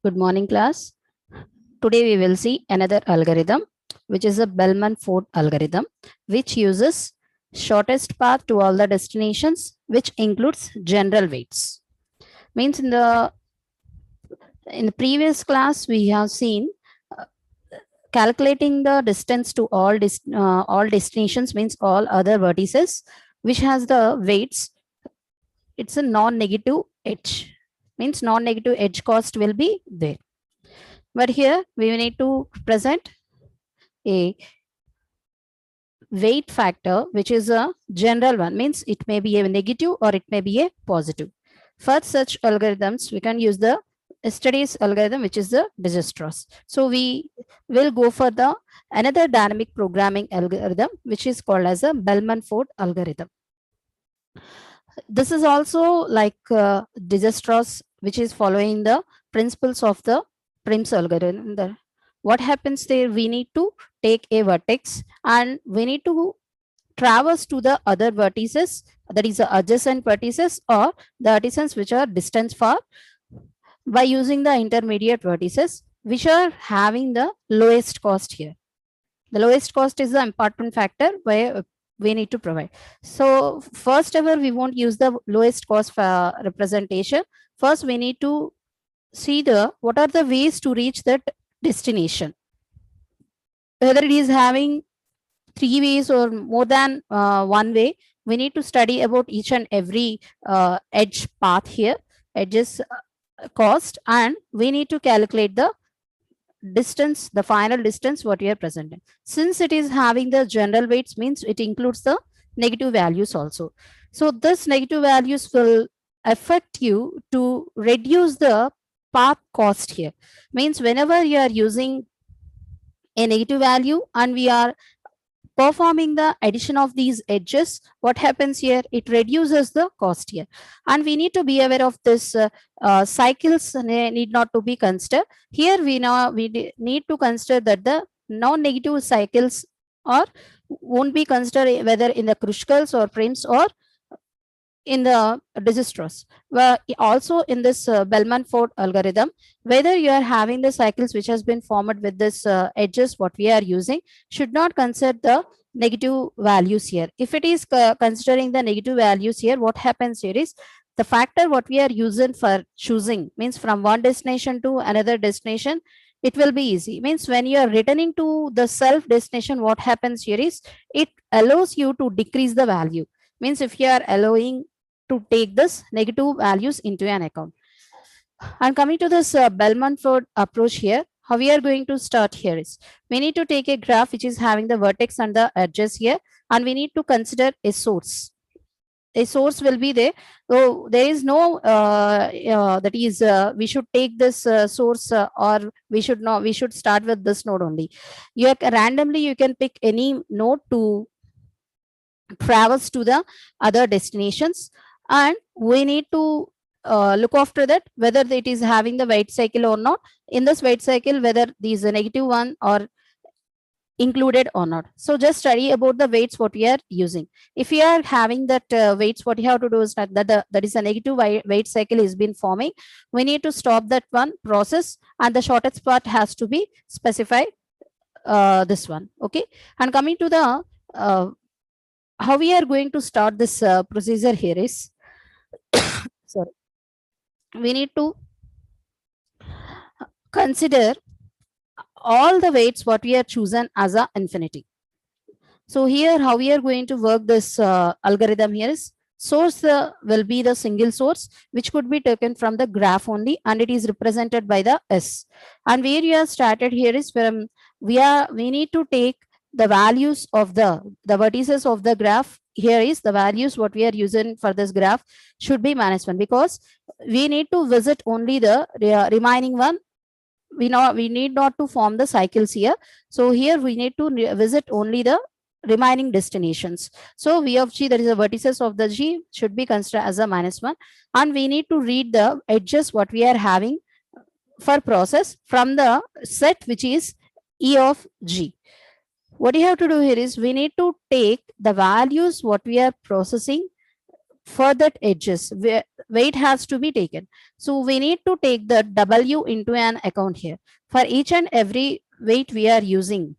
Good morning, class. Today we will see another algorithm, which is a Bellman-Ford algorithm, which uses shortest path to all the destinations, which includes general weights. Means in the previous class we have seen uh, calculating the distance to all destinations means all other vertices, which has the weights. It's a non-negative edge. Means non-negative edge cost will be there. But here we need to present a weight factor, which is a general one, means it may be a negative or it may be a positive. For such algorithms, we can use the yesterday's algorithm, which is the Dijkstra's. So we will go for the another dynamic programming algorithm, which is called as a Bellman-Ford algorithm. This is also like Dijkstra's, which is following the principles of the Prim's algorithm. What happens there? We need to take a vertex and we need to traverse to the other vertices, that is the adjacent vertices or the vertices which are distant far, by using the intermediate vertices which are having the lowest cost here. The lowest cost is the important factor where we need to provide. So first ever we won't use the lowest cost representation. First we need to see the what are the ways to reach that destination, whether it is having three ways or more than one way. We need to study about each and every edge path here, edges cost, and we need to calculate the distance, the final distance what we are presenting. Since it is having the general weights, means it includes the negative values also. So this negative values will affect you to reduce the path cost here. Means whenever you are using a negative value and we are performing the addition of these edges, what happens here? It reduces the cost here, and we need to be aware of this cycles need not to be considered here. We need to consider that the non-negative cycles or won't be considered whether in the Kruskals or Prims or in the Dijkstra's. Well, also in this Bellman-Ford algorithm, whether you are having the cycles which has been formed with this edges what we are using, should not consider the negative values here. If it is considering the negative values here, what happens here is the factor what we are using for choosing, means from one destination to another destination, it will be easy. Means when you are returning to the self destination, what happens here is it allows you to decrease the value. Means if you are allowing to take this negative values into an account. And coming to this Bellman-Ford approach here, how we are going to start here is we need to take a graph which is having the vertex and the edges here, and we need to consider a source. A source will be there. So there is no that is we should take this source or we should start with this node only. Randomly you can pick any node to traverse to the other destinations, and we need to look after that whether it is having the weight cycle or not. In this weight cycle, whether these negative one or included or not. So just study about the weights what we are using. If you are having that weights, what you have to do is that is a negative weight cycle is been forming. We need to stop that one process, and the shortest path has to be specified, this one. Okay. And coming to the how we are going to start this procedure here is sorry, we need to consider all the weights what we are chosen as a infinity. So here how we are going to work this algorithm here is source will be the single source which could be taken from the graph only, and it is represented by the S. And where you have started here is from we need to take the values of the vertices of the graph. Here is the values what we are using for this graph should be -1, because we need to visit only the remaining one. We need not to form the cycles here. So here we need to visit only the remaining destinations. So V of G, that is the vertices of the G, should be considered as a -1, and we need to read the edges what we are having for process from the set which is E of G. What you have to do here is we need to take the values what we are processing for that edges, weight has to be taken. So we need to take the W into an account here. For each and every weight we are using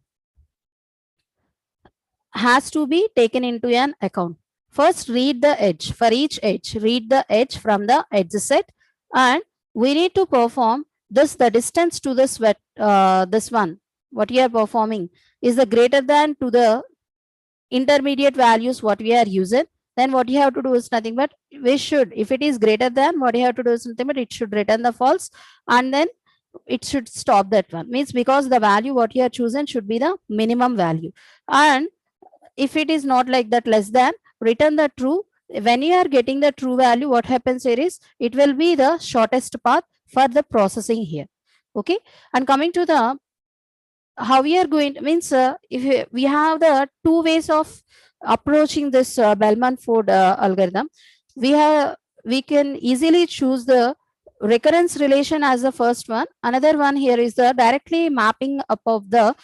has to be taken into an account. First, read the edge. For each edge, read the edge from the edge set, and we need to perform this. The distance to this this one, what we are performing, is the greater than to the intermediate values what we are using. Then what you have to do is nothing but we should, if it is greater than, what you have to do is nothing but it should return the false, and then it should stop that one. Means because the value what you are chosen should be the minimum value, and if it is not like that, less than, return the true. When you are getting the true value, what happens here is it will be the shortest path for the processing here. Okay, and coming to the how we are going, means if we have the two ways of approaching this Bellman-Ford algorithm. We can easily choose the recurrence relation as the first one. Another one here is the directly mapping up of the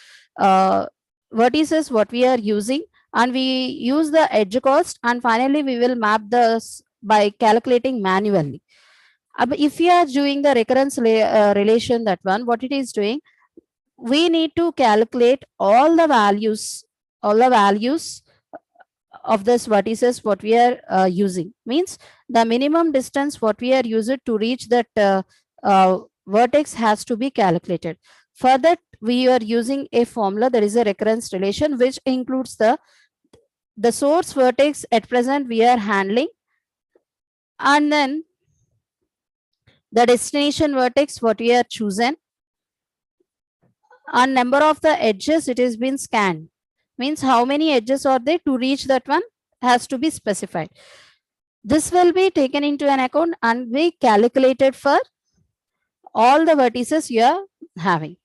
vertices what we are using, and we use the edge cost, and finally we will map this by calculating manually. But if we are doing the recurrence relation, that one, what it is doing, we need to calculate all the values of this vertices what we are using. Means the minimum distance what we are using to reach that vertex has to be calculated. For that, we are using a formula, that is a recurrence relation, which includes the source vertex at present we are handling, and then the destination vertex what we are chosen, and number of the edges it has been scanned. Means how many edges are there to reach that one has to be specified. This will be taken into an account and be calculated for all the vertices you are having.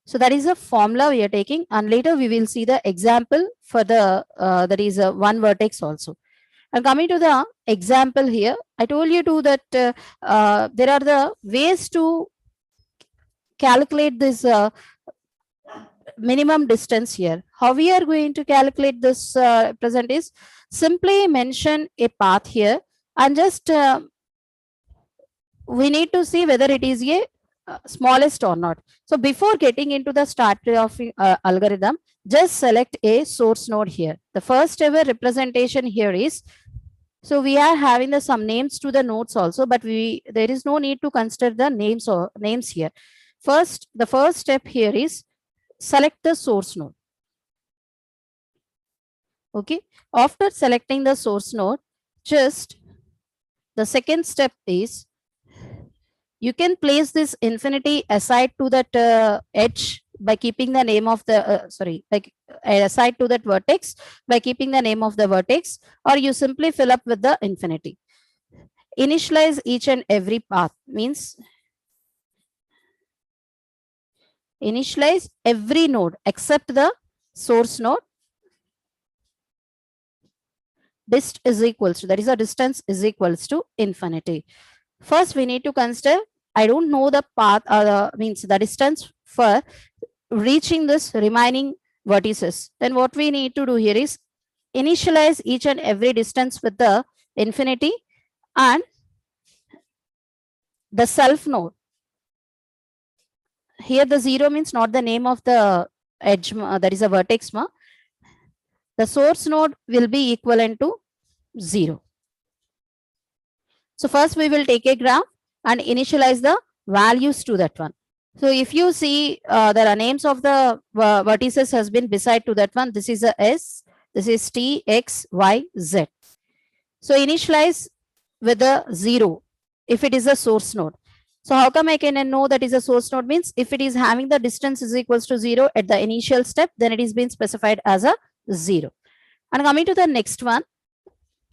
So that is a formula we are taking, and later we will see the example for the that is one vertex also. And coming to the example here, I told you too that there are the ways to calculate this minimum distance here. How we are going to calculate this present is simply mention a path here, and just we need to see whether it is a smallest or not. So before getting into the start of algorithm, just select a source node here. The first ever representation here is, so we are having some names to the nodes also, but there is no need to consider the names or names here. First, the first step here is select the source node. Okay, after selecting the source node, just the second step is you can place this infinity aside to that edge by keeping the name of the aside to that vertex by keeping the name of the vertex, or you simply fill up with the infinity. Initialize each and every path, means initialize every node except the source node. Dist is equals to, that is a distance is equals to infinity. First, we need to consider, I don't know the path, means the distance for reaching this remaining vertices. Then what we need to do here is initialize each and every distance with the infinity, and the self node. Here the 0 means not the name of the edge, that is a vertex. The source node will be equivalent to 0. So first we will take a graph and initialize the values to that one. So if you see there are names of the vertices has been beside to that one. This is a S, this is T, X, Y, Z. So initialize with the 0 if it is a source node. So how come I can know that is a source node? Means if it is having the distance is equals to 0 at the initial step, then it is being specified as a 0. And coming to the next one,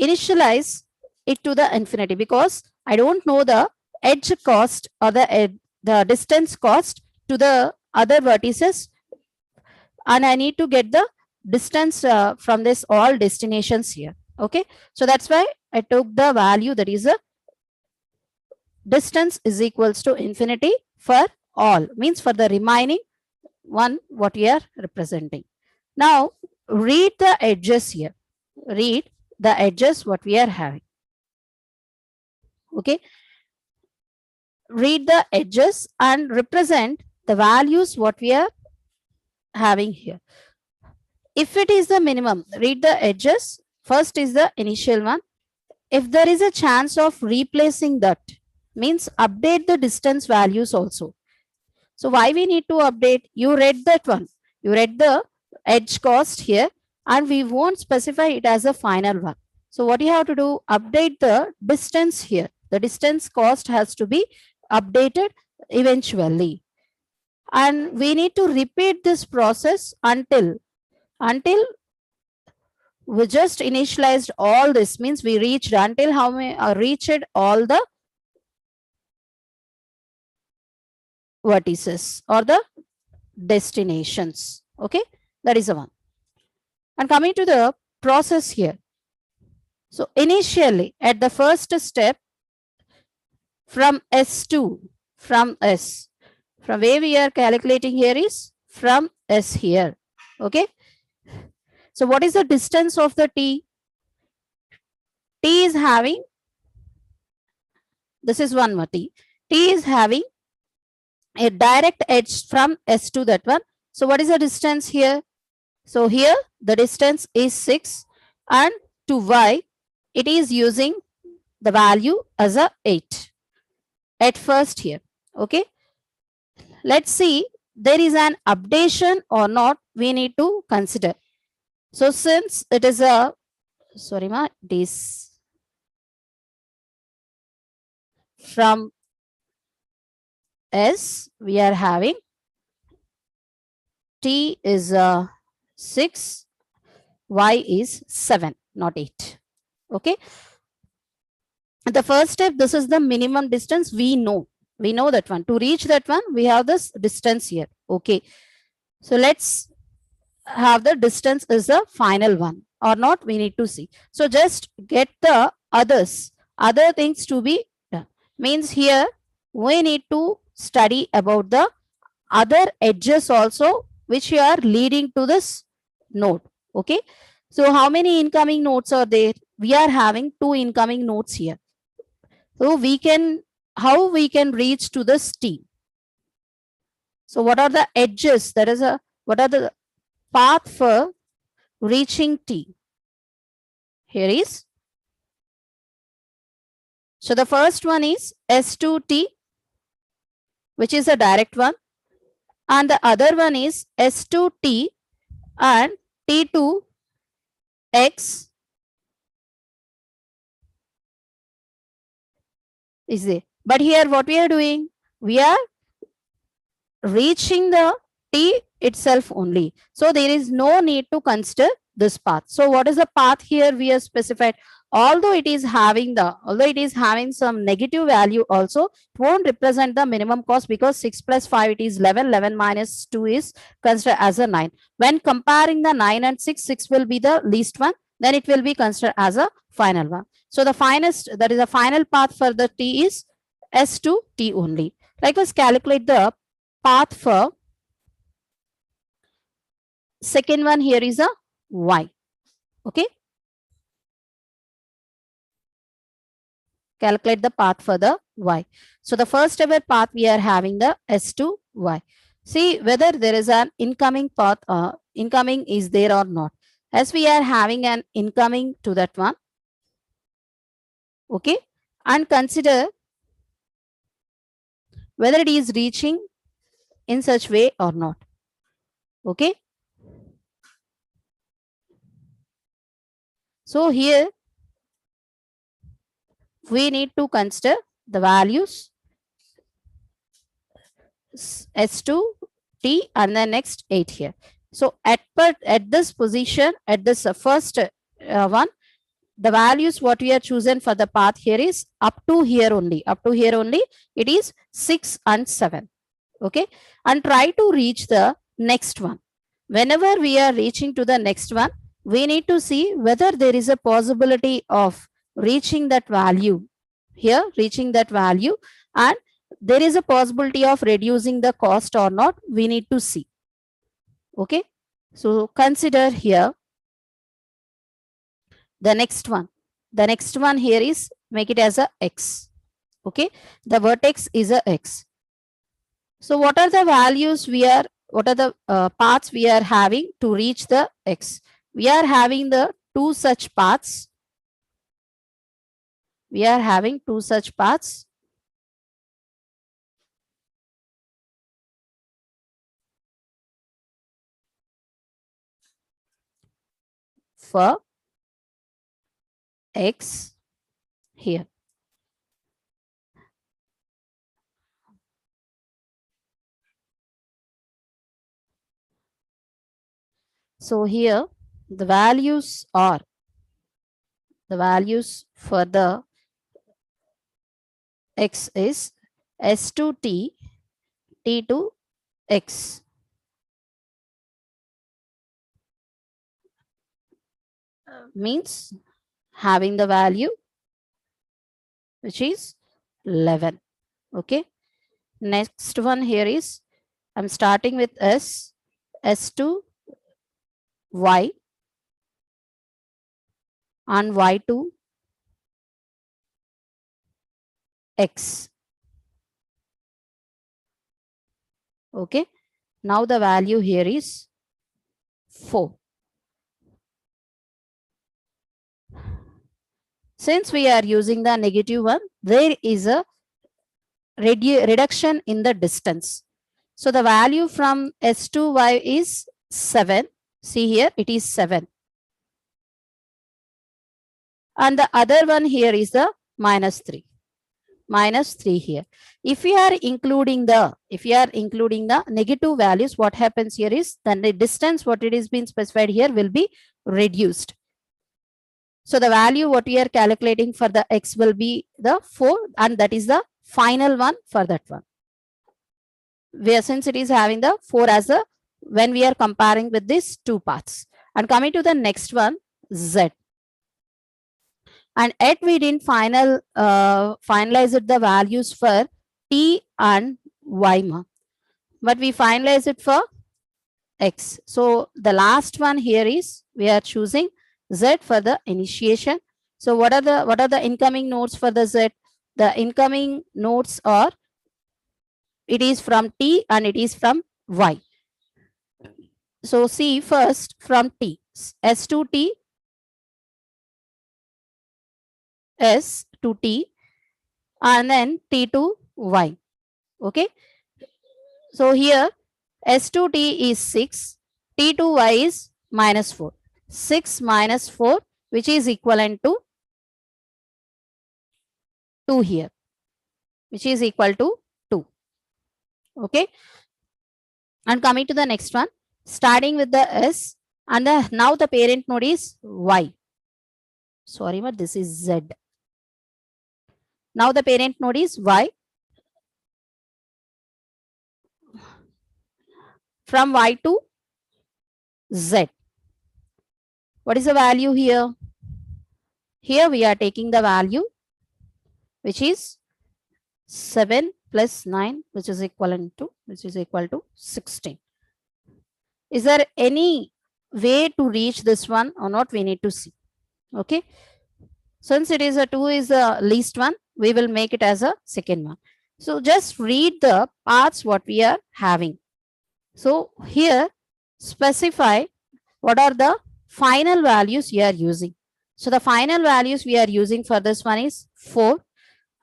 initialize it to the infinity, because I don't know the edge cost or the distance cost to the other vertices, and I need to get the distance from this all destinations here. Okay, so that's why I took the value that is a distance is equals to infinity for all, means for the remaining one what we are representing. Now read the edges here. Read the edges what we are having. Okay. Read the edges and represent the values what we are having here. If it is the minimum, read the edges. First is the initial one. If there is a chance of replacing that, means update the distance values also. So why we need to update? You read that one. You read the edge cost here and we won't specify it as a final one. So what you have to do, update the distance here. The distance cost has to be updated eventually. And we need to repeat this process until we just initialized all this, means we reached until how many reached all the vertices or the destinations. Okay, that is the one. And coming to the process here. So initially at the first step from S2, from where we are calculating here is from S here. Okay. So what is the distance of the T? T is having, this is one more T. T is having a direct edge from S to that one. So what is the distance here? So here the distance is 6 and to Y it is using the value as a 8 at first here. Okay. Let's see there is an updation or not, we need to consider. So since it is a, sorry ma, this from S we are having T is 6, Y is 7, not 8. Okay. The first step, this is the minimum distance we know. We know that one. To reach that one, we have this distance here. Okay. So let's have the distance is the final one or not, we need to see. So just get the other things to be done. Means here we need to study about the other edges also which you are leading to this node. Okay. So how many incoming nodes are there? We are having 2 incoming nodes here. So we can, how we can reach to this T? So what are the edges? That is what are the path for reaching T? Here is. So the first one is S2T, which is a direct one. And the other one is S2T and T2X is there. But here what we are doing? We are reaching the T itself only. So there is no need to consider this path. So what is the path here we have specified? Although it is having some negative value also, it won't represent the minimum cost because 6 plus 5 it is 11, 11 minus 2 is considered as a 9. When comparing the 9 and 6, 6 will be the least one, then it will be considered as a final one. So the finest, that is the final path for the T is S to T only. Likewise, calculate the path for second one here is a Y. Okay. Calculate the path for the Y. So the first ever path we are having the S to Y. See whether there is an incoming path, incoming is there or not. As we are having an incoming to that one. Okay. And consider whether it is reaching in such way or not. Okay. So here we need to consider the values S2 T and then next 8 here. So at this position, at this first one, the values what we are chosen for the path here is up to here only. Up to here only it is 6 and 7. Okay. And try to reach the next one. Whenever we are reaching to the next one, we need to see whether there is a possibility of reaching that value here, reaching that value, and there is a possibility of reducing the cost or not, we need to see. Okay. So consider here the next one. The next one here is make it as a X. Okay, the vertex is a X. So what are the values what are the paths we are having to reach the X? We are having the two such paths. We are having two such paths. For X here. So here the values are the values for the X is S to T, T to X. Means having the value which is 11. Okay. Next one here is I'm starting with S, S to Y and Y to X. Okay. Now the value here is 4. Since we are using the negative one, there is a reduction in the distance. So the value from S to Y is 7. See here, it is 7. And the other one here is the minus 3. Minus 3 here. If we are including the negative values, what happens here is then the distance what it is being specified here will be reduced. So the value what we are calculating for the X will be the 4, and that is the final one for that one. Where since it is having the 4 as a when we are comparing with these two paths. And coming to the next one, Z. And yet we didn't finalize the values for T and Y, but we finalize it for X. So the last one here is we are choosing Z for the initiation. So what are the incoming nodes for the Z? The incoming nodes are it is from T and it is from Y. So see first from T, S to T, S to T, and then T to Y. Okay. So here S to T is 6, T to Y is minus 4. 6 minus 4 which is equivalent to 2 here, which is equal to 2. Okay. And coming to the next one, starting with the S, and now the parent node is Y. Sorry, but this is Z. Now the parent node is Y. From Y to Z. What is the value here? Here we are taking the value which is 7 plus 9, which is equal to 16. Is there any way to reach this one or not? We need to see. Okay. Since it is a 2 is the least one, we will make it as a second one. So just read the paths what we are having. So here specify what are the final values you are using. So the final values we are using for this one is 4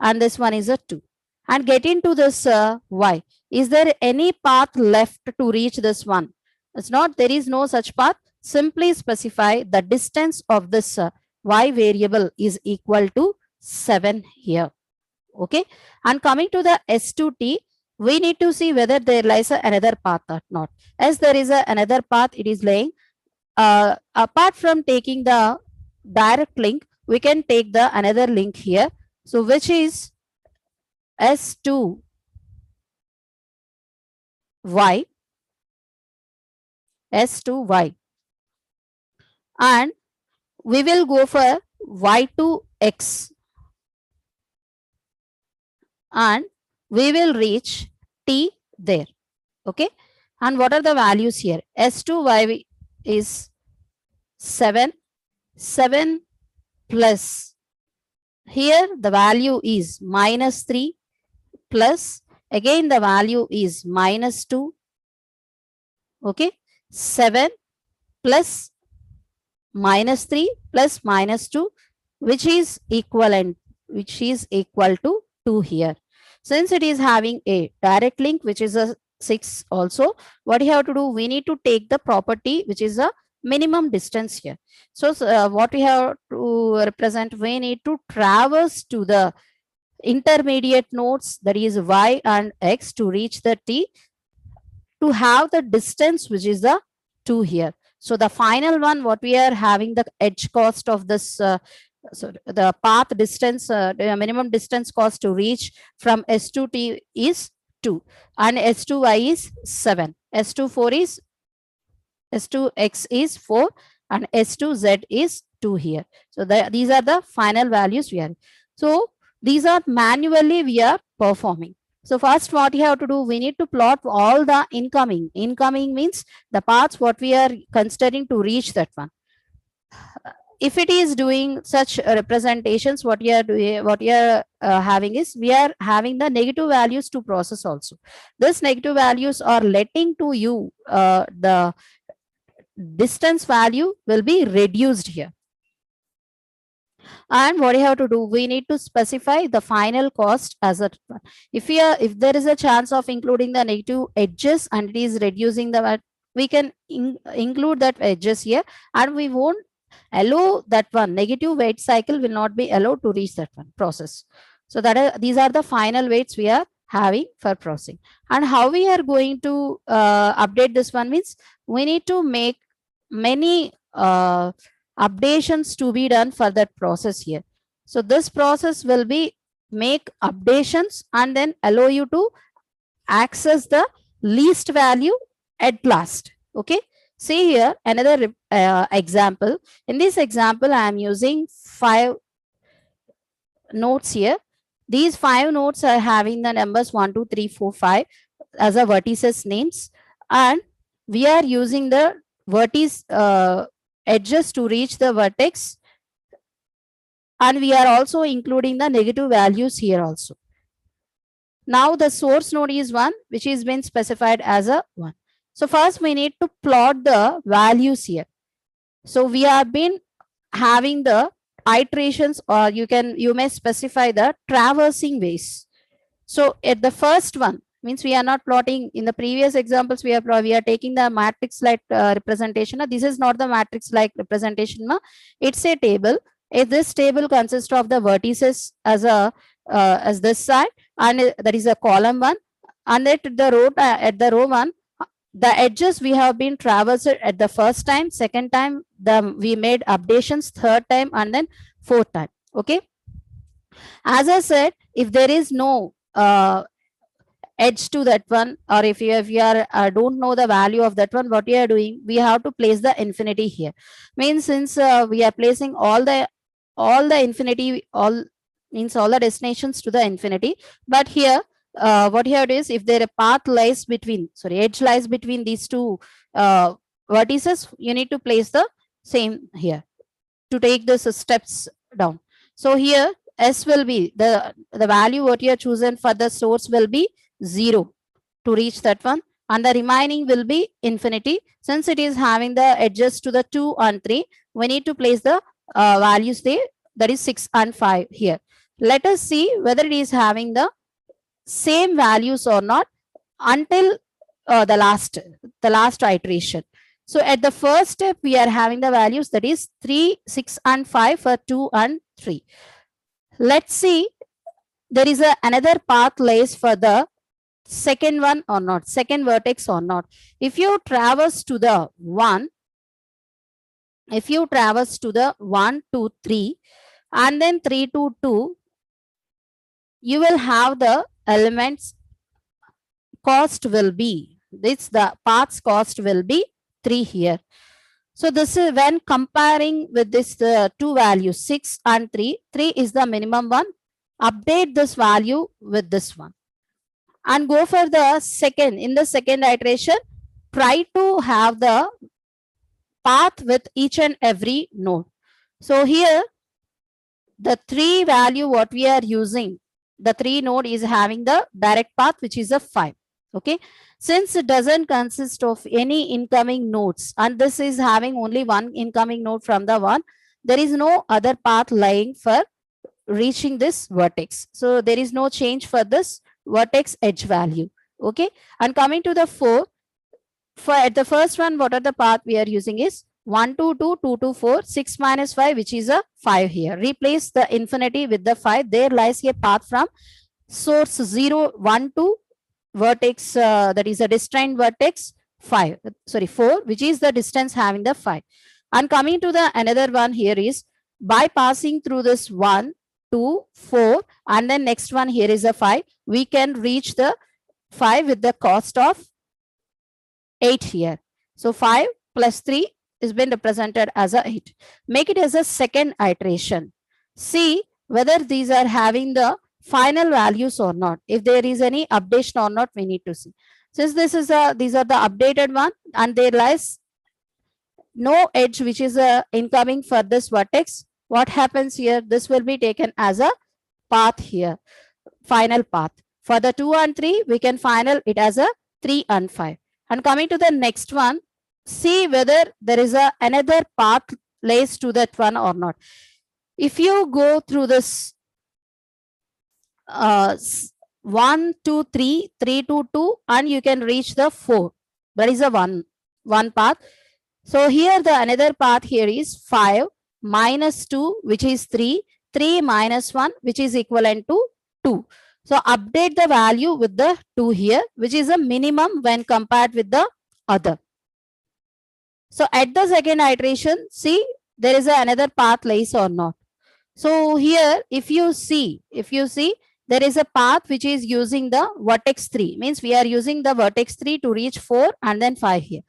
and this one is a 2. And get into this Y. Is there any path left to reach this one? It's not, there is no such path. Simply specify the distance of this Y variable is equal to 7 here. Okay. And coming to the S to T, we need to see whether there lies another path or not. As there is another path, it is laying. Apart from taking the direct link, we can take the another link here. So which is S to Y, S to Y, and we will go for Y to X, and we will reach T there. Okay. And what are the values here? S to Y is 7, 7 plus Here the value is -3 plus again the value is -2. Okay, 7 plus -3 plus -2, which is equivalent, which is equal to 2 here. Since it is having a direct link, which is a 6 also, what you have to do, we need to take the property which is a minimum distance here. So, what we have to represent, we need to traverse to the intermediate nodes, that is y and x, to reach the t, to have the distance which is the 2 here. So the final one, what we are having, the edge cost of this, so the path distance, the minimum distance cost to reach from S to T is 2, and S to Y is 7, S to 4 is, S to X is 4, and S to Z is 2 here. So these are the final values we are. So these are manually we are performing. So first what you have to do, we need to plot all the incoming. Incoming means the paths what we are considering to reach that one. If it is doing such representations, what you are doing, what you are having is, we are having the negative values to process also. This negative values are letting to you the distance value will be reduced here. And what you have to do, we need to specify the final cost as a, if there is a chance of including the negative edges and it is reducing the, we can include that edges here, and we won't allow that one negative weight cycle will not be allowed to reach that one process. So these are the final weights we are having for processing. And how we are going to update this one means, we need to make many updations to be done for that process here. So this process will be make updations and then allow you to access the least value at last. Okay, see here another example. In this example, I am using 5 nodes here. These 5 nodes are having the numbers 1, 2, 3, 4, 5 as a vertices names, and we are using the vertex edges to reach the vertex, and we are also including the negative values here also. Now the source node is 1, which is been specified as a 1. So first we need to plot the values here. So we have been having the iterations, or you may specify the traversing ways. So at the first one means, we are not plotting in the previous examples, we are taking the matrix like representation. This is not the matrix like representation, it's a table. This table consists of the vertices as a as this side, and that is a column 1, and at the row 1, the edges we have been traversed at the first time, second time we made updations, third time, and then fourth time. Okay, as I said, if there is no edge to that one, or if you are don't know the value of that one, what you are doing, we have to place the infinity here. Means since we are placing all the infinity, all means all the destinations to the infinity, but here what here is, if there a path lies between, sorry, edge lies between these two vertices, you need to place the same here to take this steps down. So here S will be the value what you have chosen for the source will be 0 to reach that one, and the remaining will be infinity. Since it is having the edges to the 2 and 3, we need to place the values there, that is 6 and 5 here. Let us see whether it is having the same values or not until the last iteration. So at the first step, we are having the values, that is 3, 6 and 5 for 2 and 3. Let's see there is another path lays for the second one or not, second vertex or not. If you traverse to the 1, if you traverse to the 1, 2, 3 and then 3 to 2, you will have the elements cost will be, this the paths cost will be 3 here. So this is when comparing with this two values 6 and 3, 3 is the minimum one. Update this value with this one and go for the second. In the second iteration, try to have the path with each and every node. So here the 3 value what we are using, the 3 node is having the direct path, which is a 5. Okay. Since it doesn't consist of any incoming nodes, and this is having only one incoming node from the one, there is no other path lying for reaching this vertex. So there is no change for this vertex edge value. Okay. And coming to the 4, for at the first one, what are the path we are using is 1, 2, 2, 2, 2, 4, 6 minus 5, which is a 5 here. Replace the infinity with the 5. There lies a path from source 0, 1 to vertex, that is a disjoint vertex 5, sorry, 4, which is the distance having the 5. And coming to the another one here is by passing through this 1, 2, 4, and then next one here is a 5, we can reach the 5 with the cost of 8 here. So 5 plus 3 is been represented as a 8. Make it as a second iteration. See whether these are having the final values or not. If there is any updation or not, we need to see. Since this is these are the updated one, and there lies no edge which is incoming for this vertex, what happens here? This will be taken as a path here, final path. For the 2 and 3, we can final it as a 3 and 5. And coming to the next one, see whether there is another path lays to that one or not. If you go through this 1, 2, 3, 3 to 2, and you can reach the 4. That is a one path. So here the another path here is 5 minus 2, which is 3, 3 minus 1, which is equivalent to 2. So update the value with the 2 here, which is a minimum when compared with the other. So at the second iteration, see there is another path lays or not. So here, if you see, there is a path which is using the vertex 3, means we are using the vertex 3 to reach 4 and then 5 here.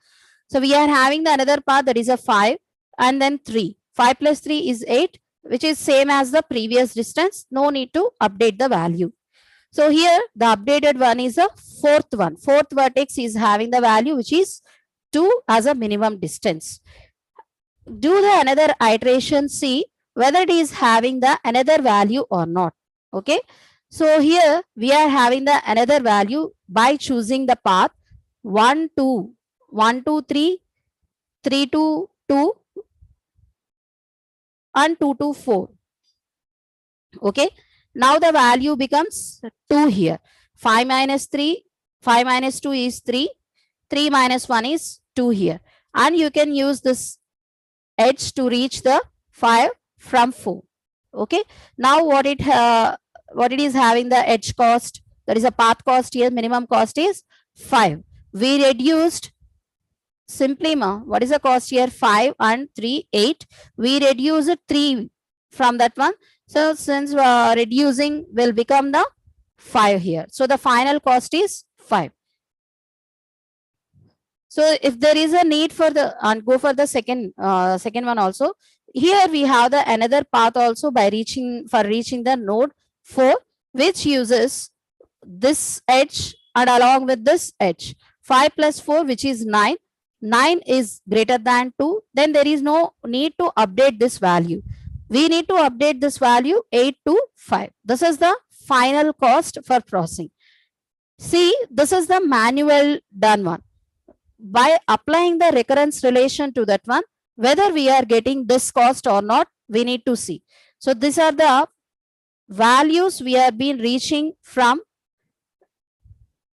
So we are having the another path that is a 5 and then 3. 5 plus 3 is 8, which is same as the previous distance. No need to update the value. So here the updated one is a fourth one. Fourth vertex is having the value which is 2 as a minimum distance. Do the another iteration, see whether it is having the another value or not. Okay. So here we are having the another value by choosing the path 1, 2, 1, 2, 3, 3 to 2, and 2 to 4. Okay. Now the value becomes 2 here. 5 minus 3, 5 minus 2 is 3. 3 minus 1 is 2 here. And you can use this edge to reach the 5 from 4. Okay. Now what it is having the edge cost, that is a path cost here, minimum cost is 5. We reduced simply what is the cost here? 5 and 3, 8. We reduce it 3 from that one. So since reducing will become the 5 here. So the final cost is 5. So if there is a need for the, and go for the second one also, here we have the another path also by reaching the node 4, which uses this edge and along with this edge. 5 plus 4, which is 9. 9 is greater than 2. Then there is no need to update this value. We need to update this value 8 to 5. This is the final cost for processing. See, this is the manual done one. By applying the recurrence relation to that one, whether we are getting this cost or not, we need to see. So these are the values we have been reaching from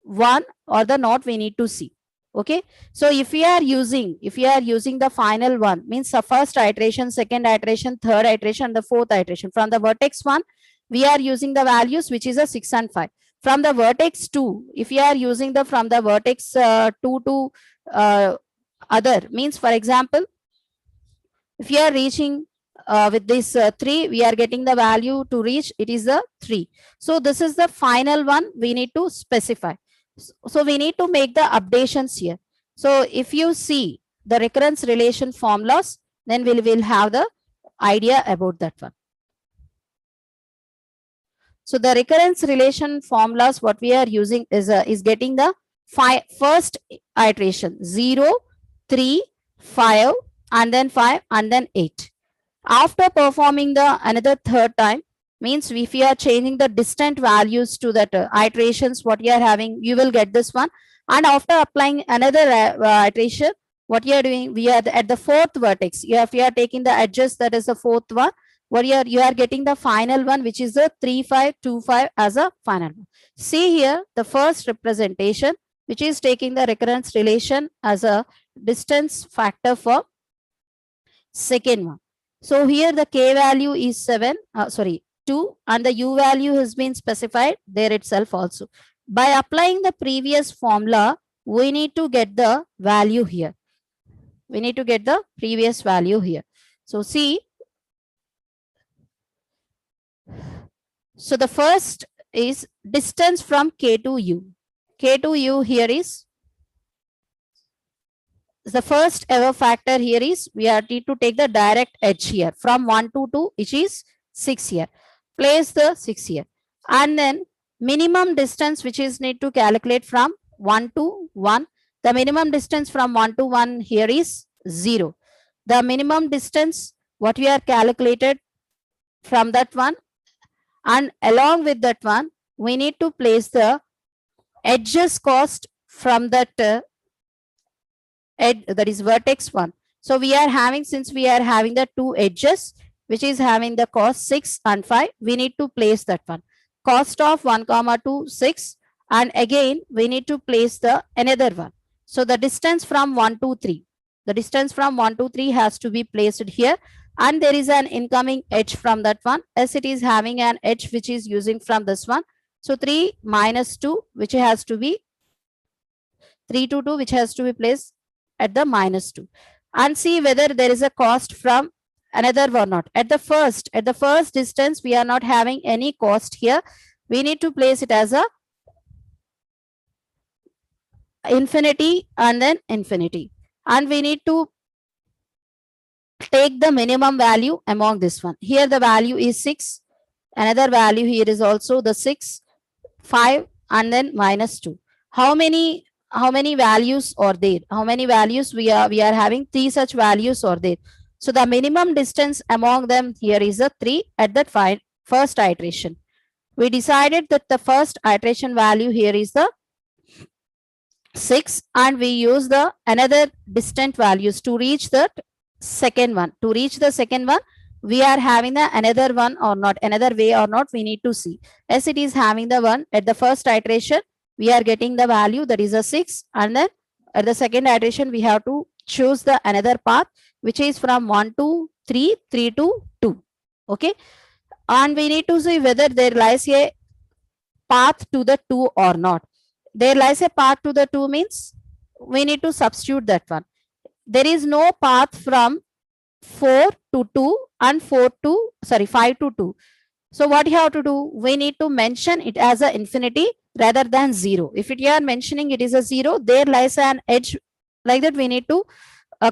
one or the not, we need to see. Okay. So if we are using the final one, means the first iteration, second iteration, third iteration, the fourth iteration, from the vertex 1, we are using the values which is a 6 and 5. From the vertex 2, if you are using the from the vertex 2 to other, means for example, if you are reaching with this 3, we are getting the value to reach, it is a 3. So this is the final one we need to specify. So we need to make the updations here. So if you see the recurrence relation formulas, then we will have the idea about that one. So the recurrence relation formulas, what we are using is getting the first iteration 0, 3, 5, and then 5, and then 8. After performing the another third time, means if you are changing the distant values to that iterations what you are having, you will get this one. And after applying another iteration, what you are doing, we are at the fourth vertex. If you are taking the edges, that is the fourth one. What you are getting the final one, which is the 3 5 2 5 as a final one. See here the first representation, which is taking the recurrence relation as a distance factor for second one. So here the k value is 7, 2, and the u value has been specified there itself also. By applying the previous formula, we need to get the value here. We need to get the previous value here. So see, so the first is distance from k to u. K to u here is the first ever factor here is we are need to take the direct edge here from 1 to 2, which is 6 here. Place the 6 here. And then minimum distance which is need to calculate from 1 to 1. The minimum distance from 1 to 1 here is 0. The minimum distance what we are calculated from that one, and along with that one, we need to place the edges cost from that edge, that is vertex 1. So we are having, since we are having the two edges which is having the cost 6 and 5, we need to place that one. Cost of 1 comma 2 6, and again we need to place the another one. So the distance from 1 to 3, the distance from 1 to 3 has to be placed here, and there is an incoming edge from that one, as it is having an edge which is using from this one. So 3 minus 2, which has to be 3 to 2, which has to be placed at the minus 2, and see whether there is a cost from another or not. At the first distance, we are not having any cost here. We need to place it as a infinity and then infinity, and we need to take the minimum value among this one. Here the value is 6. Another value here is also the 6, 5, and then minus 2. How many values are there? How many values we are having? 3 such values are there. So the minimum distance among them here is a 3 at that first iteration. We decided that the first iteration value here is the 6, and we use the another distant values to reach that second one. To reach the second one, we are having the another one or not, another way or not, we need to see. As it is having the one at the first iteration, we are getting the value that is a 6, and then at the second iteration we have to choose the another path which is from 1 to 3, 3 to 2. Okay, and we need to see whether there lies a path to the 2 or not. There lies a path to the 2 means we need to substitute that one. There is no path from 4 to 2 and 5 to 2. So what you have to do, we need to mention it as a infinity rather than 0. If you are mentioning it is a 0, there lies an edge like that we need to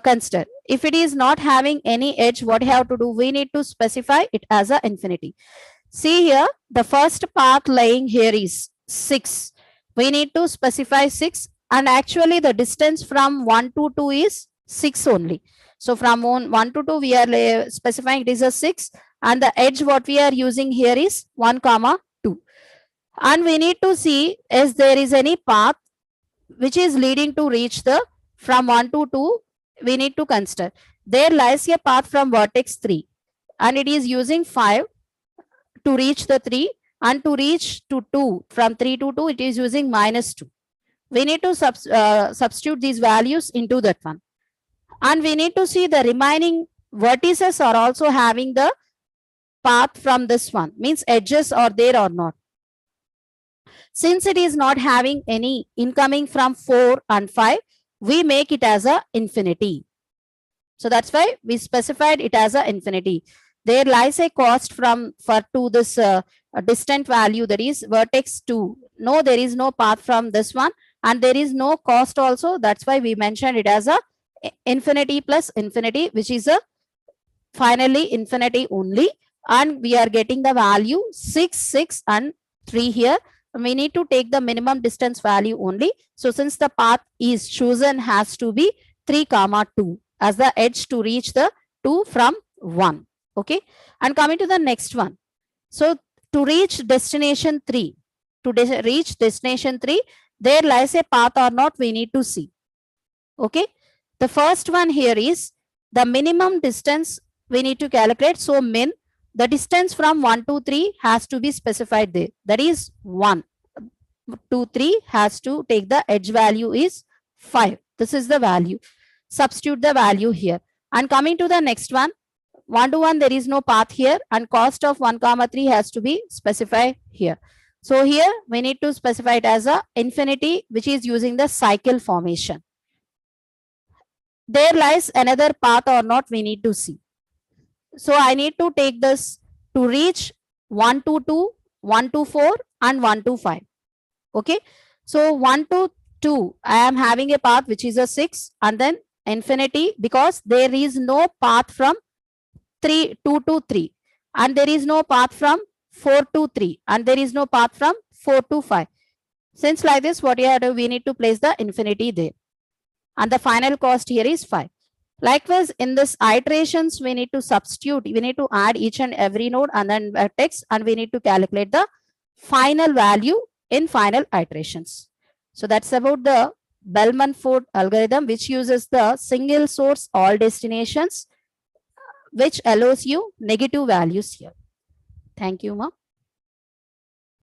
consider. If it is not having any edge, what you have to do, we need to specify it as a infinity. See here, the first path lying here is 6. We need to specify 6, and actually the distance from 1 to 2 is 6 only. So from 1 to 2 we are specifying it is a 6, and the edge what we are using here is 1 comma 2. And we need to see if there is any path which is leading to reach the from 1 to 2, we need to consider. There lies a path from vertex 3, and it is using 5 to reach the 3, and to reach to 2 from 3 to 2 it is using minus 2. We need to substitute these values into that one, and we need to see the remaining vertices are also having the path from this one, means edges are there or not. Since it is not having any incoming from 4 and 5, we make it as a infinity. So that's why we specified it as a infinity. There lies a cost from for to this distant value, that is vertex 2. No, there is no path from this one, and there is no cost also. That's why we mentioned it as a infinity plus infinity, which is a finally infinity only, and we are getting the value 6, 6 and 3 here. We need to take the minimum distance value only. So since the path is chosen has to be 3 comma 2 as the edge to reach the 2 from 1. Okay. And coming to the next one. So to reach destination 3, reach destination 3, there lies a path or not, we need to see. Okay. The first one here is the minimum distance we need to calculate. So min, the distance from 1 to 3 has to be specified there. That is 1 to 3 has to take the edge value is 5. This is the value. Substitute the value here. And coming to the next one, 1 to 1, there is no path here, and cost of 1 comma 3 has to be specified here. So here we need to specify it as a infinity, which is using the cycle formation. There lies another path or not, we need to see. So I need to take this to reach 1 to 2, 1 to 4 and 1 to 5. Okay. So 1 to 2, I am having a path which is a 6 and then infinity, because there is no path from 2 to 3 and there is no path from 4 to 3 and there is no path from 4 to 5. Since like this, what you have to do, we need to place the infinity there. And the final cost here is 5. Likewise, in this iterations, we need to substitute, we need to add each and every node and then vertex, and we need to calculate the final value in final iterations. So that's about the Bellman-Ford algorithm, which uses the single source all destinations, which allows you negative values here. Thank you, Ma.